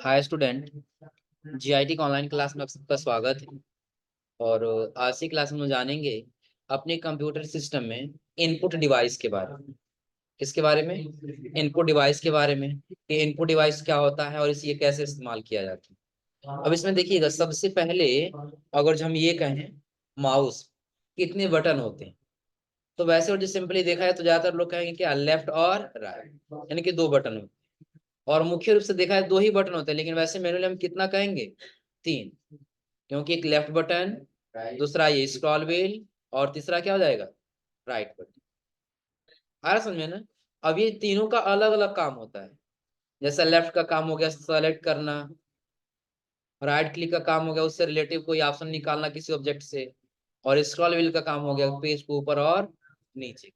Hi student. GIT का online class में आप सबका स्वागत है। और आज की क्लास में हम जानेंगे अपने कंप्यूटर सिस्टम में इनपुट डिवाइस के बारे में। किसके बारे में? इनपुट डिवाइस के बारे में कि इनपुट डिवाइस क्या होता है और इसे कैसे इस्तेमाल किया जाता है। अब इसमें देखिएगा, सबसे पहले अगर जो हम ये कहें माउस कितने बटन होते हैं, तो वैसे और जो सिंपली देखा है तो ज्यादातर लोग कहेंगे क्या, लेफ्ट और राइट, यानी कि दो बटन होते हैं। और मुख्य रूप से देखा है दो ही बटन होते हैं, लेकिन वैसे मैनुअली हम कितना कहेंगे? तीन। क्योंकि एक लेफ्ट बटन, दूसरा ये स्क्रॉल व्हील, और तीसरा क्या हो जाएगा? Right button. आ रहा समझ में ना? अब ये तीनों का अलग अलग काम होता है। जैसे लेफ्ट का काम हो गया सेलेक्ट करना, राइट क्लिक का काम हो गया उससे रिलेटिव कोई ऑप्शन निकालना किसी ऑब्जेक्ट से, और स्क्रॉल व्हील का काम हो गया पेज को ऊपर और नीचे।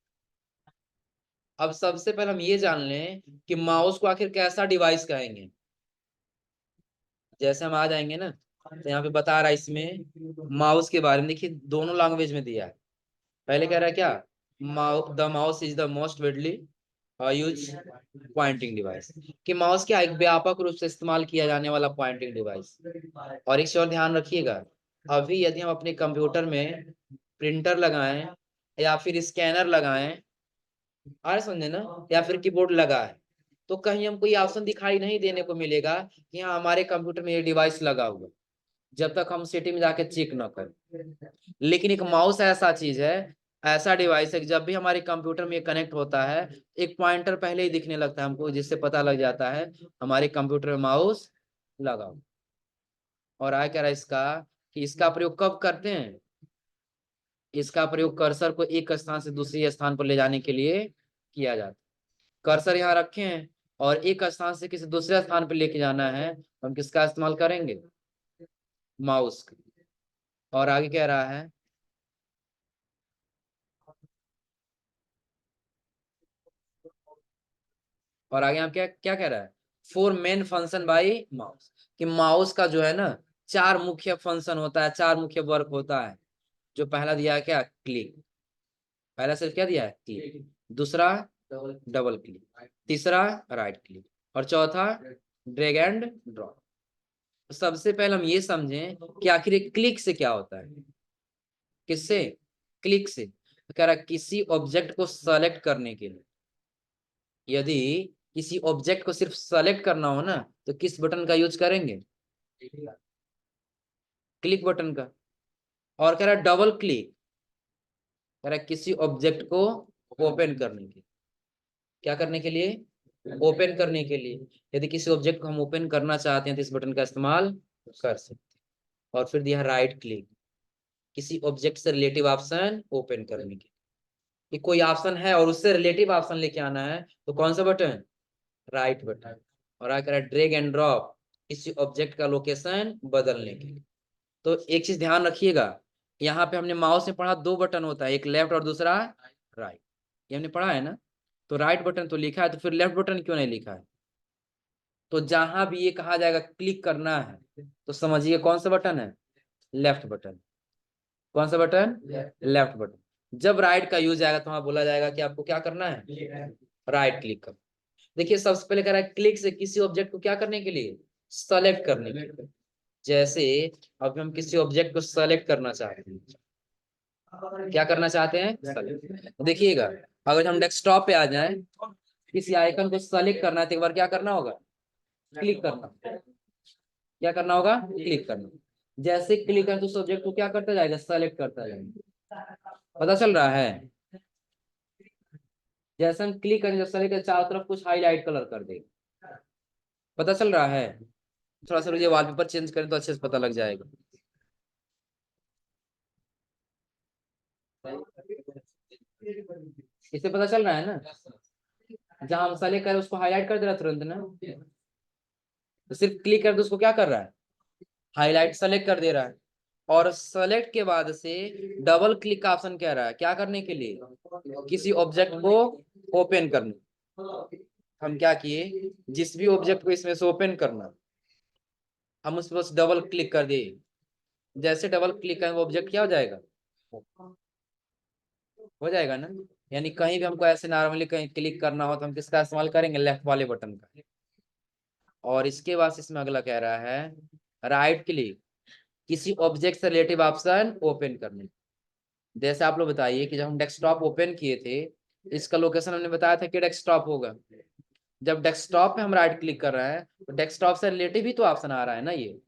अब सबसे पहले हम ये जान लें कि माउस को आखिर कैसा डिवाइस कहेंगे। जैसे हम आ जाएंगे ना, तो यहाँ पे बता रहा है इसमें माउस के बारे में। देखिए दोनों लैंग्वेज में दिया है। पहले कह रहा है क्या, the mouse is the most Vidly use pointing device, कि माउस क्या एक व्यापक रूप से इस्तेमाल किया जाने वाला पॉइंटिंग डिवाइस। और एक और ध्यान रखिएगा, अभी यदि हम अपने कंप्यूटर में प्रिंटर लगाएं या फिर स्कैनर लगाएं, आ समझे ना, या फिर कीबोर्ड लगा है, तो कहीं हमको ये ऑप्शन दिखाई नहीं देने को मिलेगा कि हाँ हमारे कंप्यूटर में ये डिवाइस लगा हुआ, जब तक हम सेटिंग में जाके चेक ना करें। लेकिन एक माउस ऐसा चीज है, ऐसा डिवाइस है कि जब भी हमारे कंप्यूटर में ये कनेक्ट होता है, एक पॉइंटर पहले ही दिखने लगता है हमको, जिससे पता लग जाता है हमारे कंप्यूटर में माउस लगा हुआ। और आ क्या रहा है इसका, कि इसका प्रयोग कब करते हैं? इसका प्रयोग कर्सर को एक स्थान से दूसरे स्थान पर ले जाने के लिए किया जाता है। कर्सर यहाँ रखे हैं और एक स्थान से किसी दूसरे स्थान पर लेके जाना है, तो हम किसका इस्तेमाल करेंगे? माउस। और आगे कह रहा है, और आगे हम क्या क्या कह रहा है, four main function by mouse, कि माउस का जो है ना चार मुख्य फंक्शन होता है, चार मुख्य वर्क होता है। जो पहला दिया है क्या, क्लिक। पहला सिर्फ क्या दिया है, क्लिक। दूसरा डबल क्लिक, तीसरा राइट क्लिक, और चौथा ड्रैग एंड ड्रॉप। सबसे पहले हम ये समझें कि आखिर क्लिक से क्या होता है। किससे? क्लिक से। तो कह रहा किसी ऑब्जेक्ट को सेलेक्ट करने के लिए, यदि किसी ऑब्जेक्ट को सिर्फ सेलेक्ट करना हो ना, तो किस बटन का यूज करेंगे? क्लिक बटन का। और कह रहा डबल क्लिक, कह रहा किसी ऑब्जेक्ट को ओपन करने के, क्या करने के लिए? ओपन करने के लिए। यदि किसी ऑब्जेक्ट को हम ओपन करना चाहते हैं तो इस बटन का इस्तेमाल कर सकते हैं। और फिर दिया राइट क्लिक, किसी ऑब्जेक्ट से रिलेटिव ऑप्शन ओपन करने के, कि कोई ऑप्शन है और उससे रिलेटिव ऑप्शन लेके आना है, तो कौन सा बटन? Right button. और आ कह ड्रैग एंड ड्रॉप, किसी ऑब्जेक्ट का लोकेशन बदलने के लिए। तो एक चीज ध्यान रखिएगा, यहाँ पे हमने माउस में पढ़ा दो बटन होता है, एक लेफ्ट और दूसरा राइट, ये हमने पढ़ा है ना। तो राइट बटन तो लिखा है, तो फिर लेफ्ट बटन क्यों नहीं लिखा है? तो जहां भी ये कहा जाएगा क्लिक करना है, तो समझिए कौन सा बटन है? Left button. कौन सा बटन? Left button. जब राइट का यूज आएगा तो वहां बोला जाएगा कि आपको क्या करना है? राइट क्लिक कर। देखिए सबसे पहले कह रहा है क्लिक से किसी ऑब्जेक्ट को क्या करने के लिए? सेलेक्ट करने के लिए। जैसे अब हम किसी ऑब्जेक्ट को सेलेक्ट करना चाहते हैं, क्या करना चाहते हैं? सेलेक्ट। देखिएगा, अगर हम डेस्कटॉप पे आ जाएं, किसी आइकन को सेलेक्ट करना है तो एक बार क्या करना होगा? क्लिक करना। क्या करना होगा? क्लिक करना। जैसे क्लिक करें तो उस ऑब्जेक्ट को क्या करता जाएगा? सेलेक्ट करता जाएगा। पता चल रहा है? जैसे हम क्लिक करें, जब सेलेक्ट चारों तरफ कुछ हाईलाइट कलर कर देगा। पता चल रहा है? थोड़ा सा ये वॉलपेपर चेंज करें तो अच्छे से पता लग जाएगा। इससे पता चल रहा है ना, जहां हम सेलेक्ट करें उसको हाईलाइट कर दे रहा है तुरंत ना। तो सिर्फ क्लिक कर दो, उसको क्या कर रहा है? हाईलाइट सेलेक्ट कर दे रहा है। और सेलेक्ट के बाद से डबल क्लिक का ऑप्शन कह रहा है क्या करने के लिए? किसी ऑब्जेक्ट को ओपन करने। हम क्या किए, जिस भी ऑब्जेक्ट को इसमें से ओपन करना, हम उस पर बस डबल क्लिक कर दिए। जैसे डबल क्लिक करेंगे ऑब्जेक्ट क्या हो जाएगा? हो जाएगा ना। यानी कहीं भी हमको ऐसे नॉर्मली कहीं क्लिक करना हो तो हम किसका इस्तेमाल करेंगे? लेफ्ट वाले बटन का। और इसके बाद इसमें अगला कह रहा है राइट क्लिक किसी ऑब्जेक्ट से रिलेटिव ऑप्शन ओपन करने। जैसे आप लोग बताइए कि जब हम डेस्कटॉप ओपन किए थे, इसका लोकेशन हमने बताया था कि डेस्कटॉप होगा। जब डेस्कटॉप पे हम राइट क्लिक कर रहे हैं तो डेस्कटॉप से रिलेटिव ही तो ऑप्शन आ रहा है ना, ये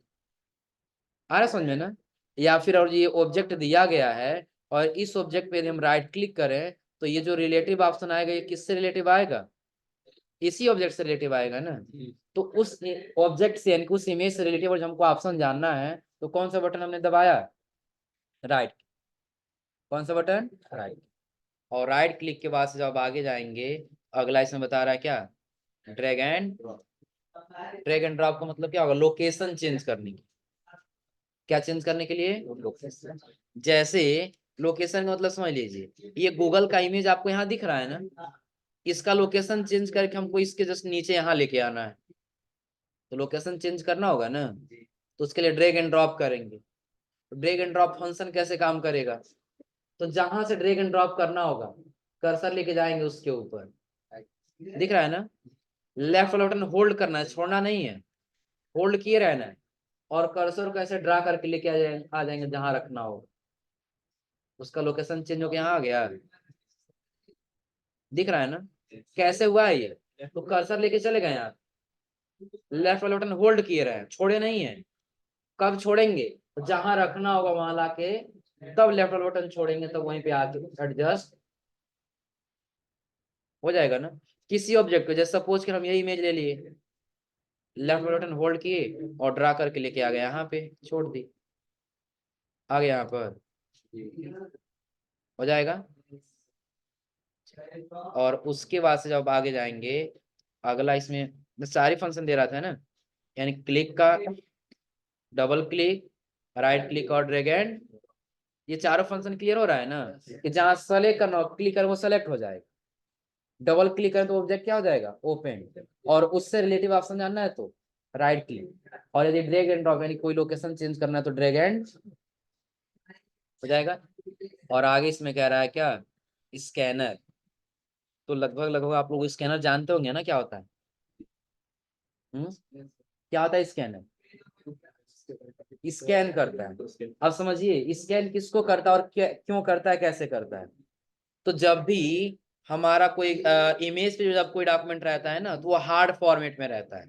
आ रहा है समझ में ना। या फिर और ये ऑब्जेक्ट दिया गया है और इस ऑब्जेक्ट पे यदि हम राइट क्लिक करें तो ये जो रिलेटिव ऑप्शन आएगा ये किससे रिलेटिव आएगा, इसी ऑब्जेक्ट से रिलेटिव आएगा ना। तो उस ऑब्जेक्ट से यानी उस इमेज से रिलेटिव और हमको ऑप्शन जानना है तो कौन सा बटन हमने दबाया, राइट। कौन सा बटन, राइट। और राइट क्लिक के बाद से जब आगे जाएंगे, अगला इसमें बता रहा है क्या, drag and drag and drop का मतलब क्या होगा, लोकेशन चेंज करने की। क्या चेंज करने के लिए, लोकेशन। जैसे लोकेशन का मतलब समझ लीजिए, ये गूगल का इमेज आपको यहाँ दिख रहा है ना, इसका लोकेशन चेंज करके हमको इसके जस्ट नीचे यहाँ लेके आना है, तो लोकेशन चेंज करना होगा ना। तो उसके लिए ड्रैग एंड ड्रॉप करेंगे। तो ड्रैग एंड ड्रॉप फंक्शन कैसे काम करेगा, तो जहां से ड्रैग एंड ड्रॉप करना होगा कर्सर लेके जाएंगे उसके ऊपर, दिख रहा है ना, लेफ्ट वाला बटन होल्ड करना है, छोड़ना नहीं है, होल्ड किए रहना है। और कर्सर को ऐसे ड्रा करके लेके आ जाएंगे जहां रखना हो, उसका लोकेशन चेंज होकर यहाँ आ गया, दिख रहा है ना। कैसे हुआ है ये, तो कर्सर लेके चले गए आप, लेफ्ट वाला बटन होल्ड किए रहे, छोड़े नहीं है। कब छोड़ेंगे, तो जहां रखना होगा वहां लाके तब लेफ्ट वाला बटन छोड़ेंगे, तब वहीं पे आके एडजस्ट हो जाएगा ना। किसी ऑब्जेक्ट को, जैसे सपोज कि हम यही इमेज ले लिए, लेफ्ट बटन होल्ड किए और ड्रा करके लेके आ गए यहाँ पे, छोड़ दी, आ गए यहाँ पर, हो जाएगा। और उसके बाद से जब आगे जाएंगे, अगला इसमें सारी फंक्शन दे रहा था ना, यानी क्लिक का, डबल क्लिक, राइट क्लिक और ड्रैग एंड, ये चारों फंक्शन क्लियर हो रहा है ना, कि जहां सेलेक्ट करना हो क्लिक कर वो सेलेक्ट हो जाएगा, डबल क्लिक करें तो ऑब्जेक्ट क्या हो जाएगा, ओपन। और उससे रिलेटिव ऑप्शन जानना है तो राइट क्लिक, और यदि ड्रैग एंड ड्रॉप यानी कोई लोकेशन चेंज करना है तो ड्रैग एंड हो जाएगा। और आगे इसमें कह रहा है क्या, स्कैनर। तो लगभग लगभग आप लोग स्कैनर जानते होंगे ना क्या होता है, क्या होता है स्कैनर, स्कैन करता है। अब समझिए स्कैन किसको करता है और क्यों करता है, कैसे करता है। तो जब भी हमारा कोई इमेज पे जब कोई डॉक्यूमेंट रहता है ना, तो वो हार्ड फॉर्मेट में रहता है।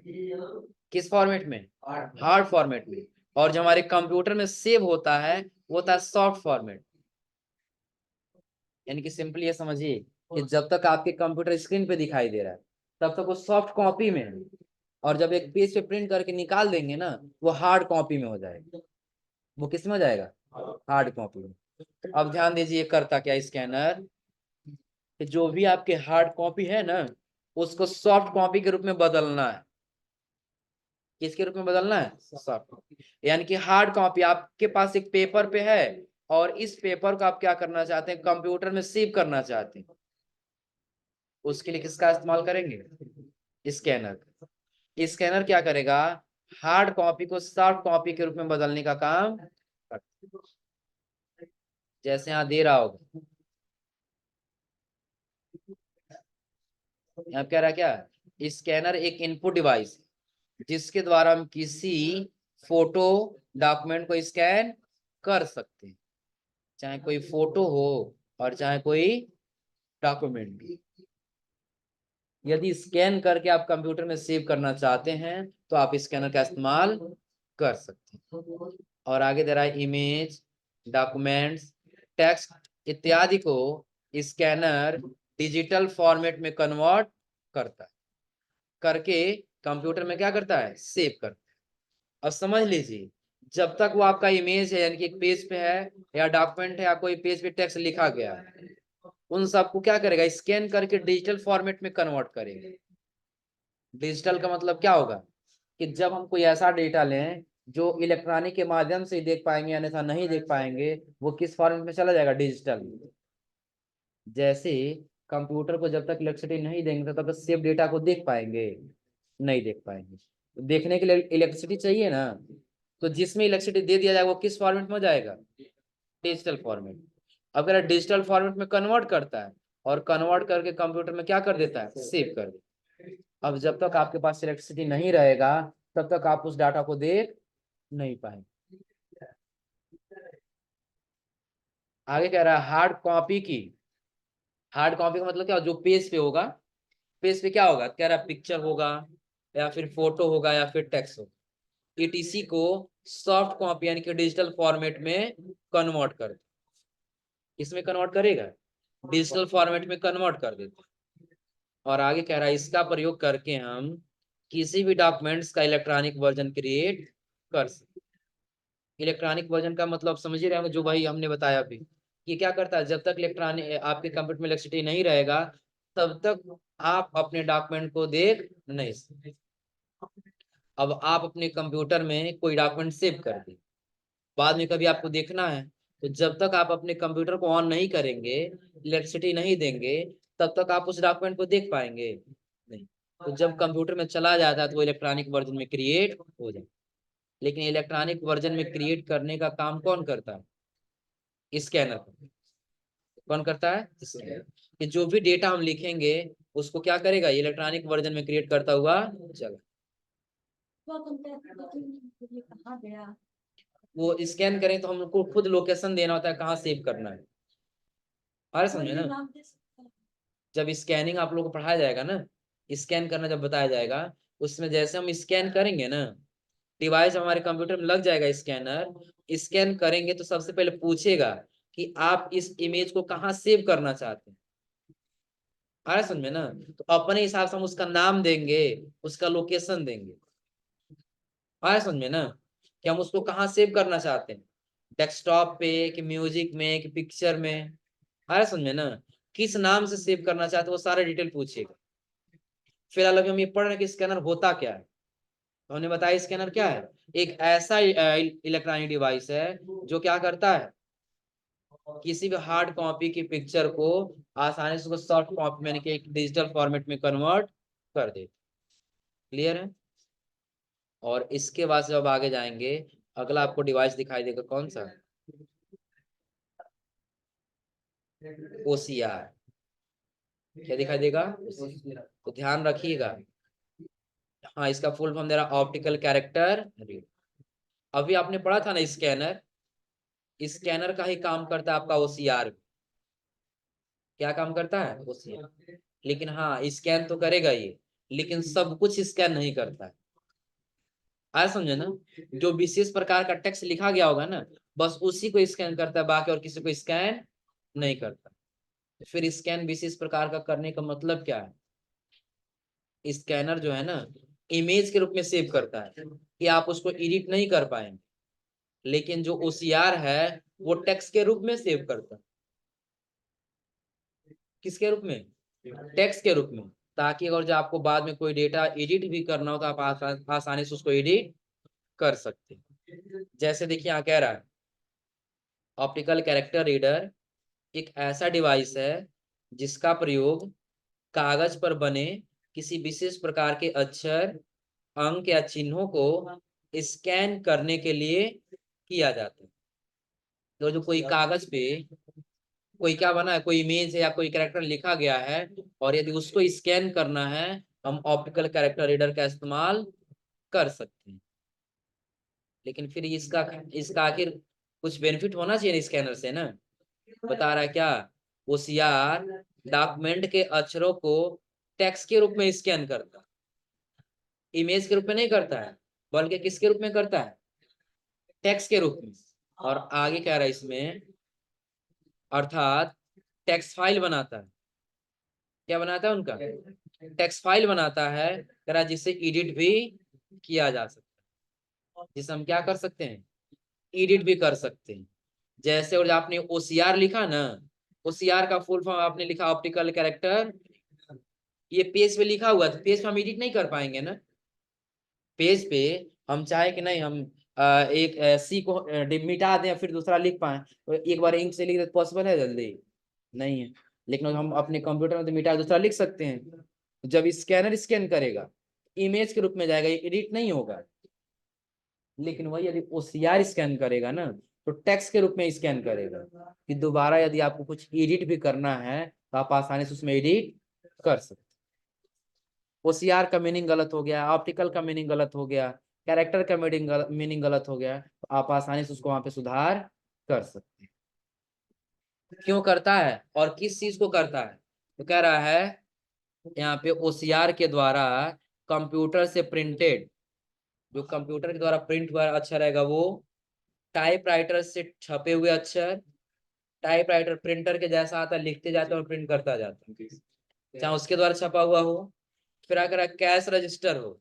किस फॉर्मेट में, हार्ड फॉर्मेट में। और जो हमारे कंप्यूटर में सेव होता है वो होता है सॉफ्ट फॉर्मेट। यानी कि सिंपली ये समझिए कि जब तक आपके कंप्यूटर स्क्रीन पे दिखाई दे रहा है तब तक वो सॉफ्ट कॉपी में है, और जब एक पेज पे प्रिंट करके निकाल देंगे ना, वो हार्ड कॉपी में हो जाएगा। वो किस में हो जाएगा, हार्ड कॉपी में। अब ध्यान दीजिए करता क्या स्कैनर, कि जो भी आपके हार्ड कॉपी है ना, उसको सॉफ्ट कॉपी के रूप में बदलना है। किसके रूप में बदलना है, सॉफ्ट कॉपी। यानी कि हार्ड कॉपी आपके पास एक पेपर पे है, और इस पेपर को आप क्या करना चाहते हैं, कंप्यूटर में सेव करना चाहते हैं, उसके लिए किसका इस्तेमाल करेंगे, स्कैनर। स्कैनर क्या करेगा, हार्ड कॉपी को सॉफ्ट कॉपी के रूप में बदलने का काम करता है। जैसे यहाँ दे रहा होगा, यहाँ कह रहा क्या, स्कैनर एक इनपुट डिवाइस जिसके द्वारा हम किसी फोटो डॉक्यूमेंट को स्कैन कर सकते हैं, चाहे कोई फोटो हो और चाहे कोई डॉक्यूमेंट। यदि स्कैन करके आप कंप्यूटर में सेव करना चाहते हैं तो आप स्कैनर का इस्तेमाल कर सकते हैं। और आगे दे रहा है इमेज, डॉक्यूमेंट्स, टेक्स्ट इत्यादि को स्कैनर डिजिटल फॉर्मेट में कन्वर्ट करता है, करके कंप्यूटर में क्या करता है, सेव करता है। अब समझ लीजिए, जब तक वो आपका इमेज है यानी कि एक पेज पे है, या डॉक्यूमेंट है, या कोई पेज पे टेक्स्ट लिखा गया है, उन सबको क्या करेगा, स्कैन करके डिजिटल फॉर्मेट में कन्वर्ट करेगा। डिजिटल का मतलब क्या होगा, कि जब हम कोई ऐसा डेटा लें जो इलेक्ट्रॉनिक के माध्यम से देख पाएंगे अन्यथा नहीं देख पाएंगे, वो किस फॉर्मेट में चला जाएगा, डिजिटल। जैसे कंप्यूटर को जब तक इलेक्ट्रिसिटी नहीं देंगे तब तक सेव डेटा को देख पाएंगे, नहीं देख पाएंगे। तो देखने के लिए इलेक्ट्रिसिटी चाहिए ना, तो जिसमें इलेक्ट्रिसिटी दे दिया जाएगा वो किस फॉर्मेट में हो जाएगा, डिजिटल फॉर्मेट। अगर डिजिटल फॉर्मेट में कन्वर्ट करता है और कन्वर्ट करके कंप्यूटर में क्या कर देता है, सेव कर देता है। अब जब तक आपके पास इलेक्ट्रिसिटी नहीं रहेगा तब तक आप उस डाटा को देख नहीं पाएंगे। आगे कह रहा है हार्ड कॉपी की। हार्ड कॉपी का मतलब क्या, जो पेज पे होगा, पेज पे क्या होगा, कह रहा है पिक्चर होगा या फिर फोटो होगा या फिर टेक्स्ट होगा, ईटीसी को सॉफ्ट कॉपी यानी कि डिजिटल फॉर्मेट में कन्वर्ट कर, इसमें कन्वर्ट करेगा, डिजिटल फॉर्मेट में कन्वर्ट कर देते। और आगे कह रहा है इसका प्रयोग करके हम किसी भी डॉक्यूमेंट्स का इलेक्ट्रॉनिक वर्जन क्रिएट कर सकते। इलेक्ट्रॉनिक वर्जन का मतलब समझ ही रहे होंगे, जो भाई हमने बताया अभी, कि क्या करता है, जब तक इलेक्ट्रॉनिक आपके कंप्यूटर में इलेक्ट्रिसिटी नहीं रहेगा तब तक आप अपने डॉक्यूमेंट को देख नहीं सकते। अब आप अपने कंप्यूटर में कोई डॉक्यूमेंट सेव कर दिए, बाद में कभी आपको देखना है, तो जब तक आप अपने कंप्यूटर को ऑन नहीं करेंगे, इलेक्ट्रिसिटी नहीं देंगे, तब तक आप उस डॉक्यूमेंट को देख पाएंगे नहीं। तो जब कंप्यूटर में चला जाता है तो वो इलेक्ट्रॉनिक वर्जन में क्रिएट हो जाए। लेकिन इलेक्ट्रॉनिक वर्जन में क्रिएट करने का काम कौन करता है, स्कैनर। कौन करता है, स्कैनर। कि जो भी डेटा हम लिखेंगे उसको क्या करेगा, इलेक्ट्रॉनिक वर्जन में क्रिएट करता हुआ चला। वो स्कैन करें तो हमको खुद लोकेशन देना होता है कहाँ सेव करना है। अरे समझे ना, जब स्कैनिंग आप लोगों को पढ़ाया जाएगा ना, स्कैन करना जब बताया जाएगा, उसमें जैसे हम स्कैन करेंगे ना, डिवाइस हमारे कंप्यूटर में लग जाएगा स्कैनर, स्कैन करेंगे तो सबसे पहले पूछेगा कि आप इस इमेज को कहाँ सेव करना चाहते हैं। अरे समझे ना, तो अपने हिसाब से हम उसका नाम देंगे, उसका लोकेशन देंगे। अरे समझे ना, कि हम उसको कहाँ सेव करना चाहते हैं, डेस्कटॉप पे कि म्यूजिक में कि पिक्चर में। अरे समझे ना, किस नाम से सेव करना चाहते हैं वो सारे डिटेल पूछेगा। फिलहाल अभी हम ये पढ़ रहे हैं कि स्कैनर होता क्या है, तो हमने बताया स्कैनर क्या है, एक ऐसा इलेक्ट्रॉनिक डिवाइस है जो क्या करता है, किसी भी हार्ड कॉपी की पिक्चर को आसानी से उसको सॉफ्ट कॉपी यानी कि एक डिजिटल फॉर्मेट में कन्वर्ट कर दे। क्लियर है। और इसके बाद जब आगे जाएंगे, अगला आपको डिवाइस दिखाई देगा कौन सा, ओसीआर। क्या दिखाई देगा, तो ध्यान रखिएगा। हाँ, इसका फुल फॉर्म दे रहा ऑप्टिकल कैरेक्टर रीड। अभी आपने पढ़ा था ना स्कैनर, स्कैनर का ही काम करता है आपका ओसीआर। क्या काम करता है, ओसीआर। लेकिन हाँ, स्कैन तो करेगा ये, लेकिन सब कुछ स्कैन नहीं करता है। आया समझे ना, जो विशेष प्रकार का टेक्स्ट लिखा गया होगा ना, बस उसी को स्कैन करता है, बाकी और किसी को स्कैन नहीं करता। फिर स्कैन विशेष प्रकार का करने का मतलब क्या है, स्कैनर जो है ना, इमेज के रूप में सेव करता है कि आप उसको एडिट नहीं कर पाएंगे। लेकिन जो ओसीआर है वो टेक्स्ट के रूप में सेव करता है। किसके रूप में, टेक्स्ट के रूप में, ताकि अगर जो आपको बाद में कोई डेटा एडिट भी करना हो तो आप आसानी से उसको एडिट कर सकते हैं। जैसे देखिए यहाँ कह रहा है ऑप्टिकल कैरेक्टर रीडर एक ऐसा डिवाइस है जिसका प्रयोग कागज पर बने किसी विशेष प्रकार के अक्षर, अंक या चिन्हों को स्कैन करने के लिए किया जाता है। तो जो कोई कागज पे कोई क्या बना है, कोई इमेज है या कोई कैरेक्टर लिखा गया है, और यदि उसको स्कैन करना है, हम ऑप्टिकल कैरेक्टर रीडर का इस्तेमाल कर सकते हैं। लेकिन फिर इसका इसका आखिर कुछ बेनिफिट होना चाहिए स्कैनर से ना। बता रहा है क्या, ओसीआर डॉक्यूमेंट के अक्षरों को टेक्स्ट के रूप में स्कैन करता, इमेज के रूप में नहीं करता है, बल्कि किसके रूप में करता है, टेक्स्ट के रूप में। और आगे कह रहा है इसमें, अर्थात टेक्स्ट फाइल बनाता है। क्या बनाता है उनका, टेक्स्ट फाइल बनाता है, कह रहा जिससे एडिट भी किया जा सकता है, जिसे हम क्या कर सकते हैं, एडिट भी कर सकते हैं। जैसे और आपने ओसीआर लिखा ना, ओसीआर का फुल फॉर्म आपने लिखा ऑप्टिकल कैरेक्टर, ये पेज पे लिखा हुआ है तो पेज पे हम एडिट नहीं कर पाएंगे ना। पेज पे हम चाहे कि नहीं, हम एक सी को मिटा दें फिर दूसरा लिख पाए, तो एक बार इंक से लिख दे पॉसिबल है, जल्दी नहीं है। लेकिन हम अपने कंप्यूटर में तो मिटा दूसरा लिख सकते हैं। जब स्कैनर स्कैन करेगा इमेज के रूप में जाएगा, ये एडिट नहीं होगा। लेकिन वही यदि ओसीआर स्कैन करेगा ना, तो टेक्स्ट के रूप में स्कैन करेगा, कि दोबारा यदि आपको कुछ एडिट भी करना है तो आप आसानी से उसमें एडिट कर सकते। OCR का मीनिंग गलत हो गया, ऑप्टिकल का मीनिंग गलत हो गया, कैरेक्टर का मीनिंग गलत हो गया, तो आप आसानी से उसको वहां पे सुधार कर सकते हैं। क्यों करता है और किस चीज को करता है? तो कह रहा है यहाँ पे OCR के द्वारा कंप्यूटर से प्रिंटेड, जो कंप्यूटर के द्वारा प्रिंट हुआ अक्षर रहेगा वो टाइपराइटर से छपे हुए अक्षर, टाइपराइटर प्रिंटर के जैसा आता है, लिखते जाते और प्रिंट करता जाता है, चाहे उसके द्वारा छपा हुआ हो। फिर अगर कैश रजिस्टर हो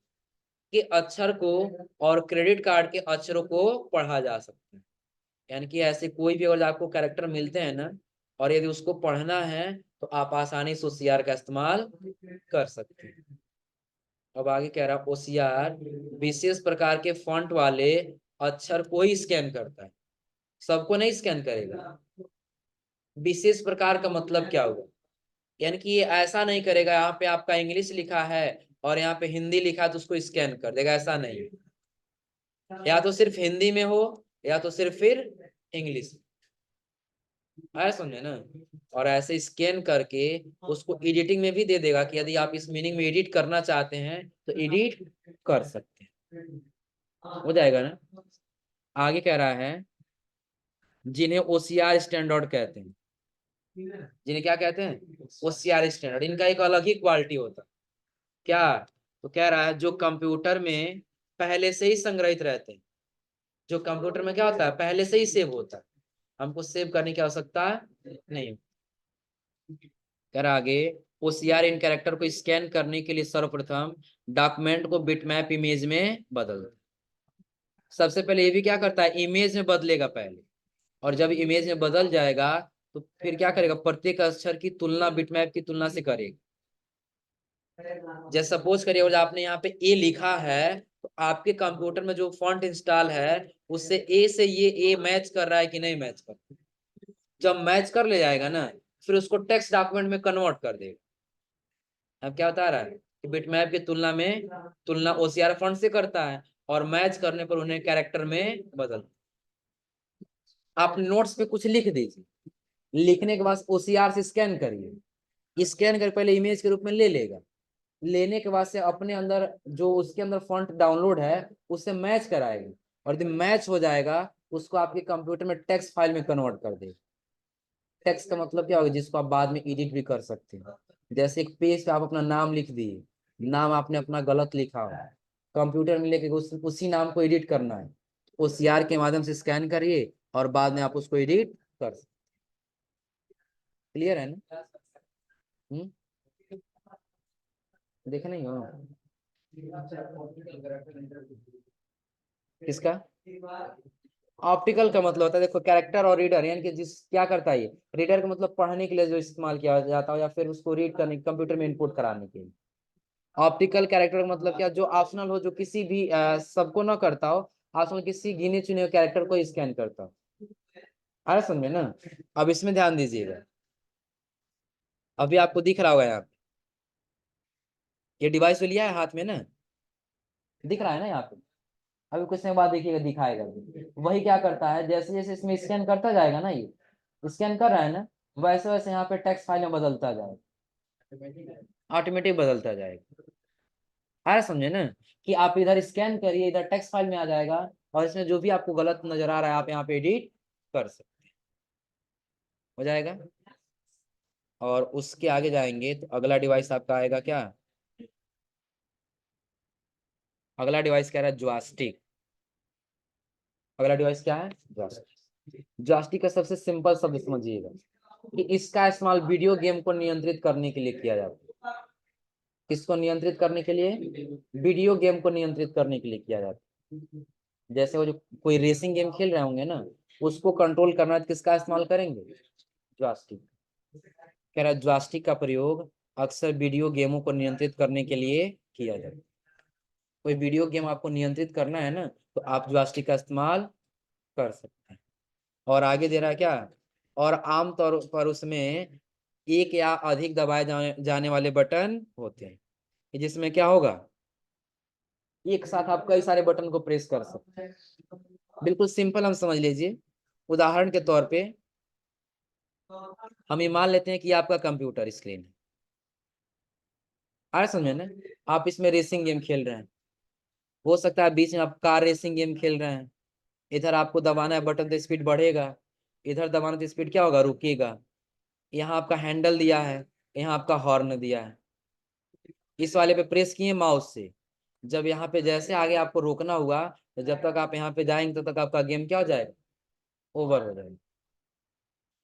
कि अक्षर को और क्रेडिट कार्ड के अक्षरों को पढ़ा जा सकता है। यानी कि ऐसे कोई भी अगर आपको कैरेक्टर मिलते हैं ना, और यदि उसको पढ़ना है तो आप आसानी से OCR का इस्तेमाल कर सकते हैं। अब आगे कह रहा OCR विशेष प्रकार के फॉन्ट वाले अक्षर को ही स्कैन करता है, सबको नहीं स्कैन करेगा। विशेष प्रकार का मतलब क्या हुआ? यानी कि ये ऐसा नहीं करेगा यहाँ पे आपका इंग्लिश लिखा है और यहाँ पे हिंदी लिखा है तो उसको स्कैन कर देगा, ऐसा नहीं। या तो सिर्फ हिंदी में हो या तो सिर्फ फिर इंग्लिश, आया समझे ना। और ऐसे स्कैन करके उसको एडिटिंग में भी दे देगा कि यदि आप इस मीनिंग में एडिट करना चाहते हैं तो एडिट कर सकते हैं, हो जाएगा ना। आगे कह रहा है जिन्हें OCR स्टैंडर्ड कहते हैं, जिन्हें क्या कहते हैं? OCR standard. इनका एक अलग ही क्वालिटी होता है। क्या? तो कह रहा है जो कंप्यूटर में पहले से ही संग्रहित रहते हैं, जो कंप्यूटर में क्या होता है पहले से ही सेव होता है, हमको सेव करने की आवश्यकता नहीं। कह रहा आगे OCR इन कैरेक्टर को स्कैन करने के लिए सर्वप्रथम डॉक्यूमेंट को बिटमैप इमेज में बदलता है। सबसे पहले ये भी क्या करता है, इमेज में बदलेगा पहले, और जब इमेज में बदल जाएगा तो फिर क्या करेगा, प्रत्येक अक्षर की तुलना बिटमैप की तुलना से करेगा। जैसे सपोज करिए और आपने यहाँ पे ए लिखा है तो आपके कंप्यूटर में जो फॉन्ट इंस्टॉल है उससे ए से ये ए मैच कर रहा है कि नहीं मैच कर रहा है। जब मैच कर ले जाएगा ना फिर उसको टेक्स्ट डॉक्यूमेंट में कन्वर्ट कर देगा। अब क्या बता रहा है कि बिटमैप की तुलना में तुलना OCR फॉन्ट से करता है और मैच करने पर उन्हें कैरेक्टर में बदल। आप नोट्स पे कुछ लिख दीजिए, लिखने के बाद OCR से स्कैन करिए, स्कैन कर पहले इमेज के रूप में ले लेगा, लेने के बाद से अपने अंदर जो उसके अंदर फॉन्ट डाउनलोड है उससे मैच कराएगा, और यदि मैच हो जाएगा उसको आपके कंप्यूटर में टेक्स्ट फाइल में कन्वर्ट कर देगा। टेक्स्ट का मतलब क्या होगा, जिसको आप बाद में एडिट भी कर सकते हैं। जैसे एक पेज पे आप अपना नाम लिख दिए, नाम आपने अपना गलत लिखा हो, कंप्यूटर में लेके उसी नाम को एडिट करना है, OCR के माध्यम से स्कैन करिए और बाद में आप उसको एडिट कर सकते। क्लियर है ना? देखे नहीं हो किसका? ऑप्टिकल का मतलब होता है, देखो कैरेक्टर और रीडर, यानी कि जिस क्या करता है ये रीडर का मतलब पढ़ने के लिए जो इस्तेमाल किया जाता है या फिर उसको रीड करने कंप्यूटर में इनपुट कराने के लिए। ऑप्टिकल कैरेक्टर का मतलब क्या, जो ऑप्शनल हो, जो किसी भी सबको ना करता हो, ऑप्शनल किसी गिने चुने कैरेक्टर को स्कैन करता हो। अरे समझे ना। अब इसमें ध्यान दीजिएगा, अभी आपको दिख रहा होगा यहाँ पे ये डिवाइस लिया है हाथ में ना, दिख रहा है ना यहाँ पे। अभी कुछ समय बाद देखिएगा दिखाएगा भी। वही क्या करता है, जैसे जैसे इसमें स्कैन करता जाएगा ना, ये स्कैन कर रहा है ना, वैसे वैसे यहाँ पे टेक्स्ट फाइल में बदलता जाएगा, ऑटोमेटिक बदलता जाएगा। आ समझे ना, कि आप इधर स्कैन करिए इधर टेक्स्ट फाइल में आ जाएगा, और इसमें जो भी आपको गलत नजर आ रहा है आप यहाँ पे एडिट कर सकते हैं, हो जाएगा। और उसके आगे जाएंगे तो अगला डिवाइस आपका आएगा क्या, अगला डिवाइस कह रहा है जॉयस्टिक। अगला डिवाइस क्या है, जॉयस्टिक। जॉयस्टिक का सबसे सिंपल शब्द समझिएगा कि इसका इस्तेमाल वीडियो गेम को नियंत्रित करने के लिए किया जाता है। किसको नियंत्रित करने के लिए? वीडियो गेम को नियंत्रित करने के लिए किया जाता है। जैसे वो जो कोई रेसिंग गेम खेल रहे होंगे ना, उसको कंट्रोल करना है तो किसका इस्तेमाल करेंगे, जॉयस्टिक। कह रहा है जॉयस्टिक का प्रयोग अक्सर वीडियो गेमों को नियंत्रित करने के लिए किया जाता है। कोई वीडियो गेम आपको नियंत्रित करना है ना तो आप जॉयस्टिक का इस्तेमाल कर सकते हैं। और आगे दे रहा है क्या, और आमतौर पर उसमें एक या अधिक दबाए जाने वाले बटन होते हैं, जिसमें क्या होगा, एक साथ आप कई सारे बटन को प्रेस कर सकते हैं। बिल्कुल सिंपल हम समझ लीजिए, उदाहरण के तौर पे हम ये मान लेते हैं कि आपका कंप्यूटर स्क्रीन है, आ रहा समझ में ना। आप इसमें रेसिंग गेम खेल रहे हैं, हो सकता है बीच में आप कार रेसिंग गेम खेल रहे हैं, इधर आपको दबाना है बटन तो स्पीड बढ़ेगा, इधर दबाना तो स्पीड क्या होगा, रुकेगा। यहाँ आपका हैंडल दिया है, यहाँ आपका हॉर्न दिया है, इस वाले पे प्रेस किए माउस से, जब यहाँ पे जैसे आगे आपको रोकना हुआ तो जब तक आप यहाँ पे जाएंगे तब तक आपका गेम क्या हो जाएगा, ओवर हो जाएगा।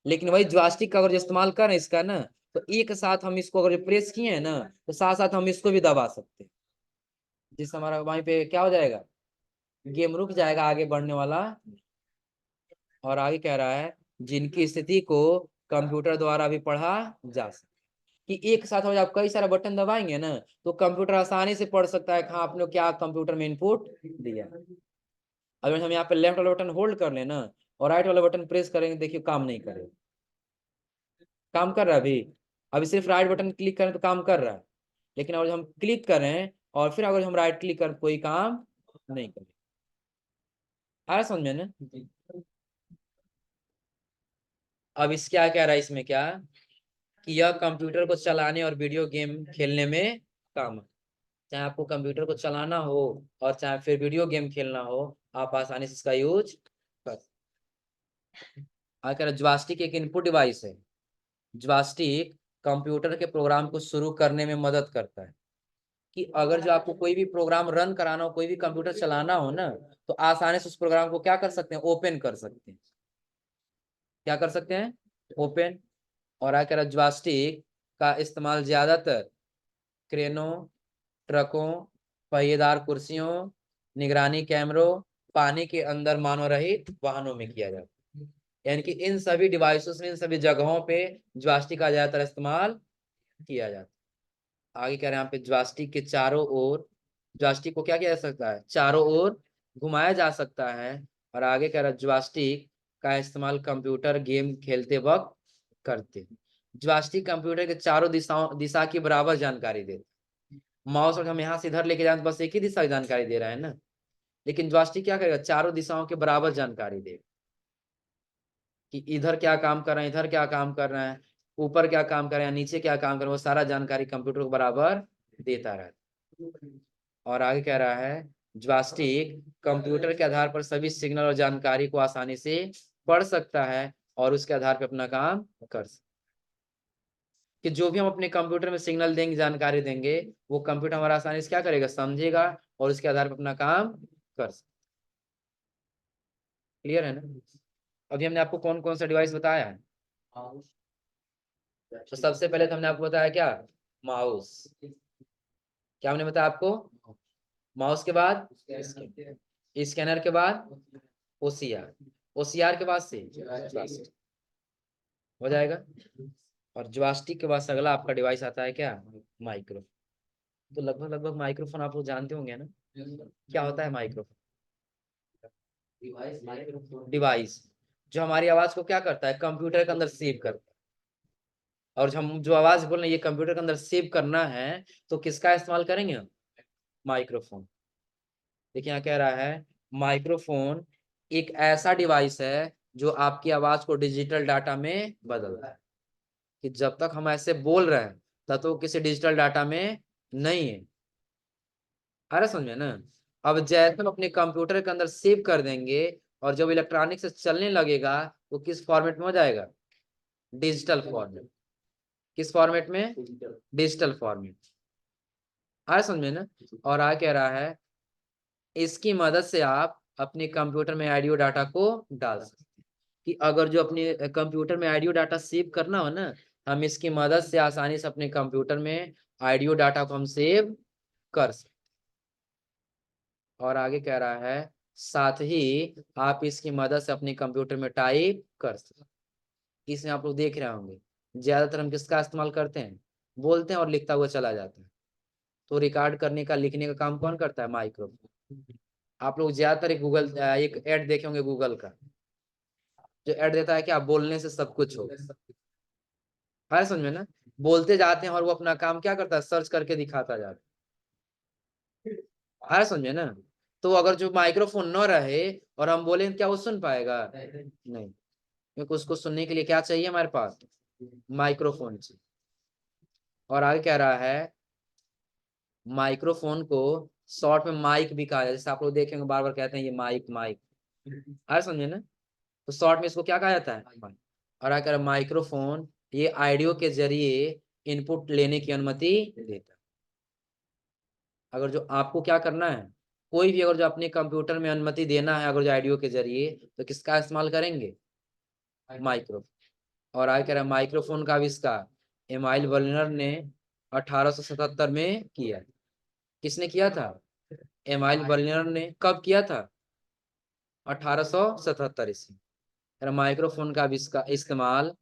लेकिन वही जॉयस्टिक का अगर जो इस्तेमाल करें इसका ना, तो एक साथ हम इसको अगर प्रेस किए हैं ना तो साथ साथ हम इसको भी दबा सकते हैं, जिससे हमारा वहीं पे क्या हो जाएगा, गेम रुक जाएगा आगे बढ़ने वाला। और आगे कह रहा है जिनकी स्थिति को कंप्यूटर द्वारा भी पढ़ा जा सकता, कि एक साथ हो आप कई सारे बटन दबाएंगे ना तो कंप्यूटर आसानी से पढ़ सकता है हाँ आपने क्या कंप्यूटर में इनपुट दिया। अगर हम यहाँ पे लेफ्ट वाला बटन होल्ड कर लेना और राइट वाला बटन प्रेस करेंगे, देखिए काम नहीं करेगा। काम कर रहा है अभी, अभी सिर्फ राइट बटन क्लिक करें तो काम कर रहा है, लेकिन अगर हम क्लिक करें और फिर अगर हम राइट क्लिक करें कोई काम नहीं करें। आ रहा समझ में ना। अब इस क्या कह रहा है इसमें क्या, कि यह कंप्यूटर को चलाने और वीडियो गेम खेलने में काम है। चाहे आपको कंप्यूटर को चलाना हो और चाहे फिर वीडियो गेम खेलना हो, आप आसानी से इसका यूज कर। आखिर जॉयस्टिक एक इनपुट डिवाइस है। जॉयस्टिक कंप्यूटर के प्रोग्राम को शुरू करने में मदद करता है, कि अगर जो आपको कोई भी प्रोग्राम रन कराना हो, कोई भी कंप्यूटर चलाना हो ना, तो आसानी से उस प्रोग्राम को क्या कर सकते हैं, ओपन कर सकते हैं। क्या कर सकते हैं, ओपन। और आखिर जॉयस्टिक का इस्तेमाल ज्यादातर क्रेनों, ट्रकों, पहिएदार कुर्सियों, निगरानी कैमरों, पानी के अंदर मानव रहित वाहनों में किया जाता है। यानी कि इन सभी डिवाइसों में, इन सभी जगहों पे जॉयस्टिक का ज्यादातर इस्तेमाल किया जाता है। आगे कह रहे हैं यहाँ पे जॉयस्टिक के चारों ओर, जॉयस्टिक को क्या किया जा सकता है, चारों ओर घुमाया जा सकता है। और आगे कह रहा है जॉयस्टिक का इस्तेमाल कंप्यूटर गेम खेलते वक्त करते हैं। जॉयस्टिक कंप्यूटर के चारों दिशा की बराबर जानकारी देते। माउस और हम यहाँ से इधर लेके जाए तो बस एक ही दिशा की जानकारी दे रहा है ना, लेकिन जॉयस्टिक क्या करेगा, चारों दिशाओं के बराबर जानकारी देगा, कि इधर क्या काम कर रहे हैं, इधर क्या काम कर रहे हैं, ऊपर क्या काम कर रहे हैं, नीचे क्या काम कर रहे हैं, वो सारा जानकारी कंप्यूटर को बराबर देता रहता है। और आगे कह रहा है जॉयस्टिक कंप्यूटर के आधार पर सभी सिग्नल और जानकारी को आसानी से पढ़ सकता है और उसके आधार पर अपना काम कर सकता है। कि जो भी हम अपने कंप्यूटर में सिग्नल देंगे, जानकारी देंगे, वो कंप्यूटर हमारा आसानी से क्या करेगा, समझेगा और उसके आधार पर अपना काम कर सकता। क्लियर है ना। अभी हमने आपको कौन कौन सा डिवाइस बताया है, तो सबसे पहले तो हमने आपको बताया क्या, माउस। क्या हमने बताया आपको, माउस के बाद स्कैनर के बाद ओसीआर, ओसीआर के बाद से जॉयस्टिक हो जाएगा। और जॉयस्टिक के बाद अगला आपका डिवाइस आता है क्या, माइक्रो। तो लगभग लगभग माइक्रोफोन आप लोग जानते होंगे ना, क्या होता है माइक्रोफोन, डिवाइस जो हमारी आवाज को क्या करता है, कंप्यूटर के अंदर सेव करता है। और हम जो आवाज बोल रहे हैं ये कंप्यूटर के अंदर सेव करना है, तो किसका इस्तेमाल करेंगे हम, माइक्रोफोन। देखिए यहाँ कह रहा है माइक्रोफोन एक ऐसा डिवाइस है जो आपकी आवाज को डिजिटल डाटा में बदलता है, कि जब तक हम ऐसे बोल रहे हैं तब तो किसी डिजिटल डाटा में नहीं है। अरे समझे ना। अब जैसे हम अपने कंप्यूटर के अंदर सेव कर देंगे और जब इलेक्ट्रॉनिक से चलने लगेगा वो किस फॉर्मेट में हो जाएगा, डिजिटल फॉर्मेट। किस फॉर्मेट में, डिजिटल फॉर्मेट। अरे समझे ना। और आ कह रहा है इसकी मदद से आप अपने कंप्यूटर में ऑडियो डाटा को डाल सकते हैं, कि अगर जो अपने कंप्यूटर में ऑडियो डाटा सेव करना हो ना, हम इसकी मदद से आसानी से अपने कंप्यूटर में ऑडियो डाटा को हम सेव कर सकते। और आगे कह रहा है साथ ही आप इसकी मदद से अपने कंप्यूटर में टाइप कर सकते। इसमें आप लोग देख रहे होंगे ज्यादातर हम किसका इस्तेमाल करते हैं, बोलते हैं और लिखता हुआ चला जाता है, तो रिकॉर्ड करने का, लिखने का काम कौन करता है, माइक्रोफोन। आप लोग ज्यादातर एक गूगल एक ऐड देखे होंगे गूगल का, जो ऐड देता है कि आप बोलने से सब कुछ हो। है समझ में ना, बोलते जाते हैं और वो अपना काम क्या करता है, सर्च करके दिखाता जाता है। समझे ना। तो अगर जो माइक्रोफोन न रहे और हम बोले क्या वो सुन पाएगा, नहीं, क्योंकि उसको सुनने के लिए क्या चाहिए हमारे पास, माइक्रोफोन चाहिए। और आगे कह रहा है माइक्रोफोन को शॉर्ट में माइक भी कहा जाता है, जैसे आप लोग देखेंगे बार बार कहते हैं ये माइक माइक, आ समझे ना। तो शॉर्ट में इसको क्या कहा जाता है, माइक। और अगर माइक्रोफोन ये ऑडियो के जरिए इनपुट लेने की अनुमति देता है। अगर जो आपको क्या करना है, कोई भी अगर जो अपने कंप्यूटर में अनुमति देना है अगर जो ऑडियो के जरिए, तो किसका इस्तेमाल करेंगे, माइक्रोफोन। और आगे कह रहा है माइक्रोफोन का आविष्कार एमाइल वर्नर ने 1877 में किया। किसने किया था, एमाइल वर्नर ने। कब किया था, 1877 ईस्वी। माइक्रोफोन का इस्तेमाल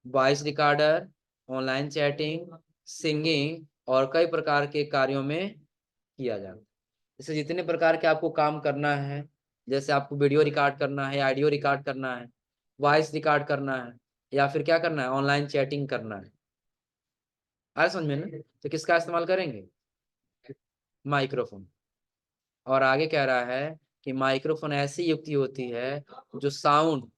voice recorder, online chatting, singing और कई प्रकार के कार्यों में किया जाता है। जैसे जितने प्रकार के आपको काम करना है, जैसे आपको वीडियो रिकॉर्ड करना है, ऑडियो रिकॉर्ड करना है, वॉइस रिकॉर्ड करना है, या फिर क्या करना है, ऑनलाइन चैटिंग करना है, आया समझ में ना। तो किसका इस्तेमाल करेंगे, माइक्रोफोन। और आगे कह रहा है कि माइक्रोफोन ऐसी युक्ति होती है जो साउंड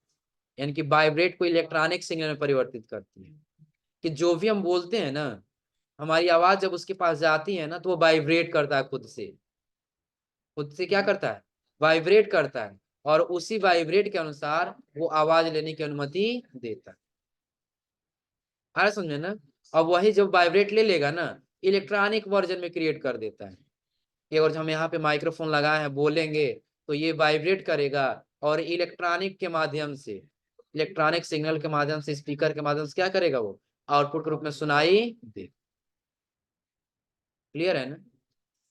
यानी कि वाइब्रेट को इलेक्ट्रॉनिक सिग्नल में परिवर्तित करती है। कि जो भी हम बोलते हैं ना, हमारी आवाज जब उसके पास जाती है ना, तो वो वाइब्रेट करता है खुद से। खुद से क्या करता है, वाइब्रेट करता है, और उसी वाइब्रेट के अनुसार वो आवाज लेने की अनुमति देता है। आ समझे ना। अब वही जब वाइब्रेट ले लेगा ना, इलेक्ट्रॉनिक वर्जन में क्रिएट कर देता है कि अगर हम यहाँ पे माइक्रोफोन लगाए हैं बोलेंगे तो ये वाइब्रेट करेगा, और इलेक्ट्रॉनिक के माध्यम से, इलेक्ट्रॉनिक सिग्नल के माध्यम से, स्पीकर के माध्यम से क्या करेगा, वो आउटपुट के रूप में सुनाई दे। क्लियर है ना।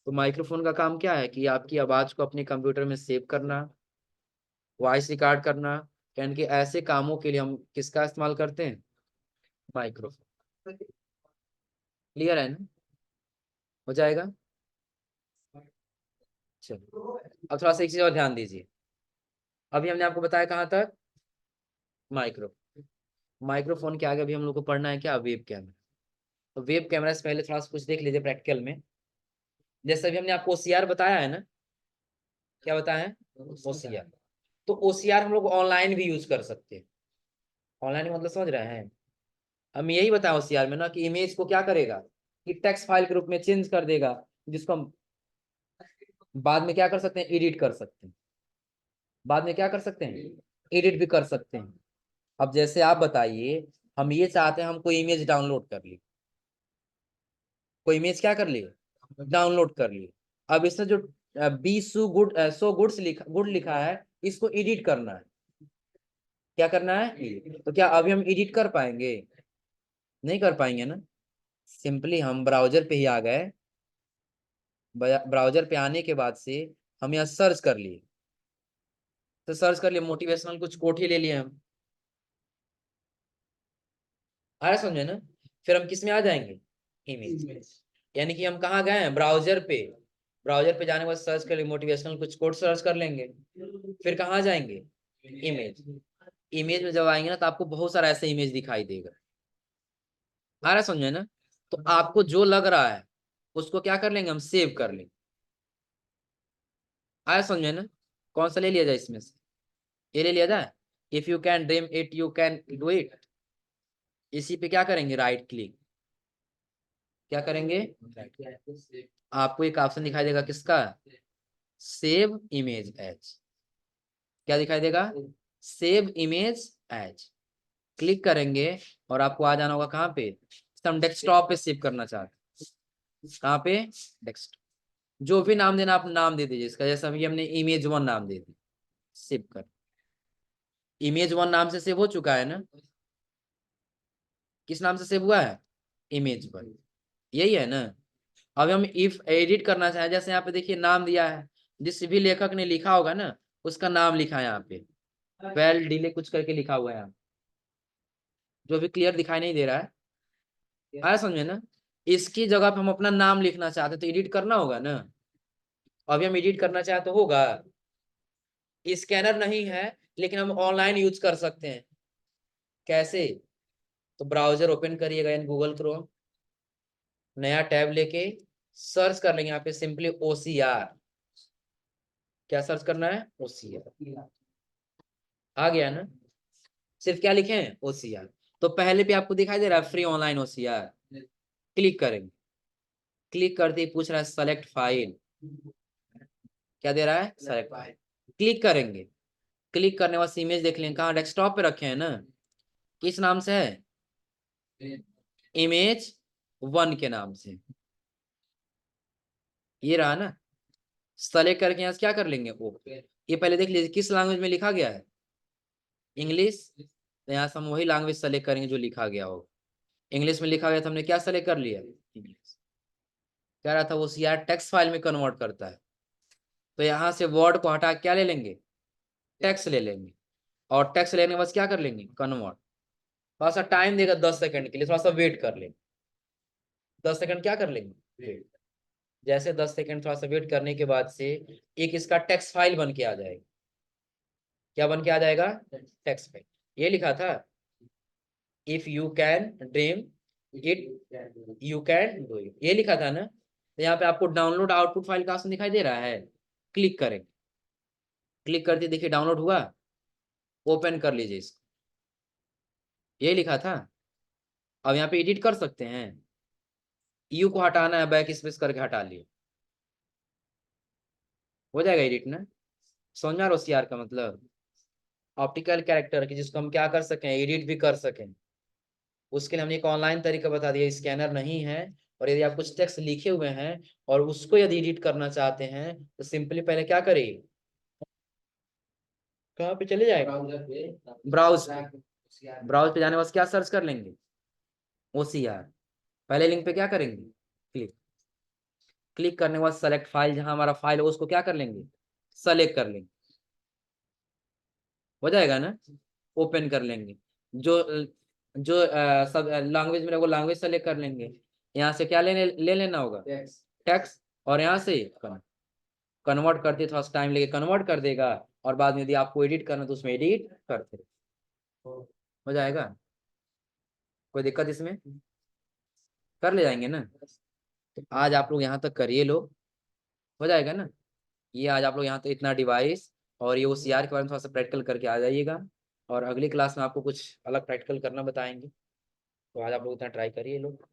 तो माइक्रोफोन का काम क्या है कि आपकी आवाज को अपने कंप्यूटर में सेव करना, वॉइस रिकॉर्ड करना, यानी कि ऐसे कामों के लिए हम किसका इस्तेमाल करते हैं, माइक्रोफोन। क्लियर है ना, हो जाएगा। चलो अब थोड़ा सा एक चीज और ध्यान दीजिए। अभी हमने आपको बताया कहाँ तक, माइक्रो माइक्रोफोन के आगे अभी हम लोग को पढ़ना है क्या, वेब कैमरा। तो वेब कैमरा से पहले थोड़ा सा कुछ देख लीजिए प्रैक्टिकल में। जैसे अभी हमने आपको ओसीआर बताया है ना, क्या बताया है, ओसीआर। तो ओसीआर हम लोग ऑनलाइन भी यूज कर सकते हैं। ऑनलाइन मतलब समझ रहे हैं, हम यही बताया ओसीआर में ना कि इमेज को क्या करेगा, कि टेक्स्ट फाइल के रूप में चेंज कर देगा, जिसको हम बाद में क्या कर सकते हैं, एडिट कर सकते हैं। बाद में क्या कर सकते हैं, एडिट भी कर सकते हैं। अब जैसे आप बताइए, हम ये चाहते हैं हम कोई इमेज डाउनलोड कर ली, कोई इमेज क्या कर लिए, डाउनलोड कर लिए। अब इसमें जो बी सो गुड लिखा है, इसको एडिट करना है। क्या करना है, तो क्या अभी हम एडिट कर पाएंगे, नहीं कर पाएंगे ना। सिंपली हम ब्राउजर पे ही आ गए, ब्राउजर पे आने के बाद से हम यहाँ सर्च कर लिए, तो सर्च कर लिए मोटिवेशनल कुछ कोट ही ले लिए हम, आ रहा समझे ना। फिर हम किस में आ जाएंगे, इमेज। यानी कि हम कहाँ गए हैं, ब्राउजर पे। ब्राउजर पे जाने के बाद सर्च कर लिए मोटिवेशनल कुछ कोट सर्च कर लेंगे, फिर कहाँ जाएंगे, इमेज। इमेज में जब आएंगे ना, तो आपको बहुत सारा ऐसे इमेज दिखाई देगा, आ रहा समझे ना। तो आपको जो लग रहा है उसको क्या कर लेंगे, हम सेव कर लेंगे। आया समझे ना। कौन सा ले लिया जाए इसमें से, ये ले लिया जाए, if you can dream it you can do it. इसी पे क्या करेंगे, राइट क्लिक। क्या करेंगे, आपको एक ऑप्शन दिखाई देगा किसका, सेव इमेज एज। क्या दिखाई देगा, सेव इमेज एज। क्लिक करेंगे और आपको आ जाना होगा कहाँ पे, हम डेस्कटॉप पे सेव करना चाहते हैं। कहाँ पे, डेस्कटॉप। जो भी नाम देना आप नाम दे दीजिए इसका, जैसे अभी हमने इमेज 1 नाम दे दी, सेव कर। इमेज 1 नाम से सेव हो चुका है ना, किस नाम से सेव हुआ है, इमेज 1, यही है ना। अब हम इफ एडिट करना चाहें, जैसे यहाँ पे देखिए नाम दिया है, जिस भी लेखक ने लिखा होगा ना उसका नाम लिखा है यहाँ पे, वेल डिले कुछ करके लिखा हुआ है यहाँ, जो भी क्लियर दिखाई नहीं दे रहा है, आया समझे ना। इसकी जगह पे हम अपना नाम लिखना चाहते तो एडिट करना होगा ना। अभी हम एडिट करना चाहे तो होगा, स्कैनर नहीं है, लेकिन हम ऑनलाइन यूज कर सकते हैं। कैसे, तो ब्राउजर ओपन करिएगा इन गूगल क्रोम, नया टैब लेके सर्च कर लेंगे यहाँ पे सिंपली ओसीआर। क्या सर्च करना है, ओसीआर। आ गया ना। सिर्फ क्या लिखे हैं, ओसीआर। तो पहले पे आपको दिखाई दे रहा है फ्री ऑनलाइन ओसीआर, क्लिक करेंगे। क्लिक करते ही पूछ रहा है सेलेक्ट फाइल, क्या दे रहा है, सेलेक्ट फाइल। क्लिक करेंगे, क्लिक करने के बाद इमेज देख लेंगे, कहाँ डेस्कटॉप पे रखे हैं ना, किस नाम से है, Image 1 के नाम से, ये रहा ना। सेलेक्ट करके यहाँ से क्या कर लेंगे, वो ये पहले देख लीजिए किस लैंग्वेज में लिखा गया है, इंग्लिश। तो यहाँ से हम वही लैंग्वेज सेलेक्ट करेंगे जो लिखा गया हो। इंग्लिश में लिखा गया था, हमने क्या सेलेक्ट कर लिया, इंग्लिश। कह रहा था वो सीआर टेक्स्ट फाइल में कन्वर्ट करता है, तो यहाँ से वर्ड को हटा क्या ले लेंगे, टेक्स्ट ले लेंगे, और टेक्स्ट लेने के बाद क्या कर लेंगे, कन्वर्ट। थोड़ा सा टाइम देगा 10 सेकंड के लिए, थोड़ा सा वेट कर लेंगे, 10 सेकंड क्या कर लेंगे, वेट। जैसे 10 सेकंड थोड़ा सा वेट करने के बाद से एक इसका टेक्स्ट फाइल बन के आ जाएगा, क्या बन के आ जाएगा, टेक्स्ट फाइल। ये लिखा था if you can dream it you can do it, ये लिखा था ना। तो यहाँ पे आपको डाउनलोड आउटपुट फाइल का ऑप्शन दिखाई दे रहा है, क्लिक करेंगे, क्लिक करते देखिए डाउनलोड हुआ, ओपन कर लीजिए इसको, ये लिखा था। अब यहाँ पे एडिट कर सकते हैं, यू को हटाना है, बैक स्पेस करके हटा लिए, हो जाएगा एडिट ना। समझ में आ रहा है का मतलब, ऑप्टिकल कैरेक्टर की जिसको हम क्या कर सकें, एडिट भी कर सकें। उसके लिए हमने एक ऑनलाइन तरीका बता दिया, स्कैनर नहीं है, और यदि आप कुछ टेक्स्ट लिखे हुए हैं और उसको यदि एडिट करना चाहते हैं तो सिंपली पहले क्या करिए, कहाँ पे चले जाएगा, ब्राउज पे, ब्राउज पे जाने के बाद क्या सर्च कर लेंगे, OCR। पहले लिंक पे क्या करेंगे, क्लिक, क्लिक करने के बाद सेलेक्ट फाइल, जहां हमारा फाइल है उसको क्या कर लेंगे, सेलेक्ट कर लेंगे, हो जाएगा ना। ओपन कर लेंगे, जो जो सब लैंग्वेज में वो लैंग्वेज सेलेक्ट कर लेंगे। यहाँ से क्या ले लेना होगा, टेक्स्ट, और यहाँ से कन्वर्ट करते, थोड़ा सा टाइम लेके कन्वर्ट कर देगा, और बाद में यदि आपको एडिट करना तो उसमें एडिट करते, हो जाएगा। कोई दिक्कत इसमें, कर ले जाएंगे ना। तो आज आप लोग यहाँ तक करिए लो, हो जाएगा ना। ये आज आप लोग यहाँ तक इतना डिवाइस और ये OCR के बारे में थोड़ा सा प्रैक्टिकल करके आ जाइएगा, और अगली क्लास में आपको कुछ अलग प्रैक्टिकल करना बताएंगे। तो आज आप लोग इतना ट्राई करिए लोग।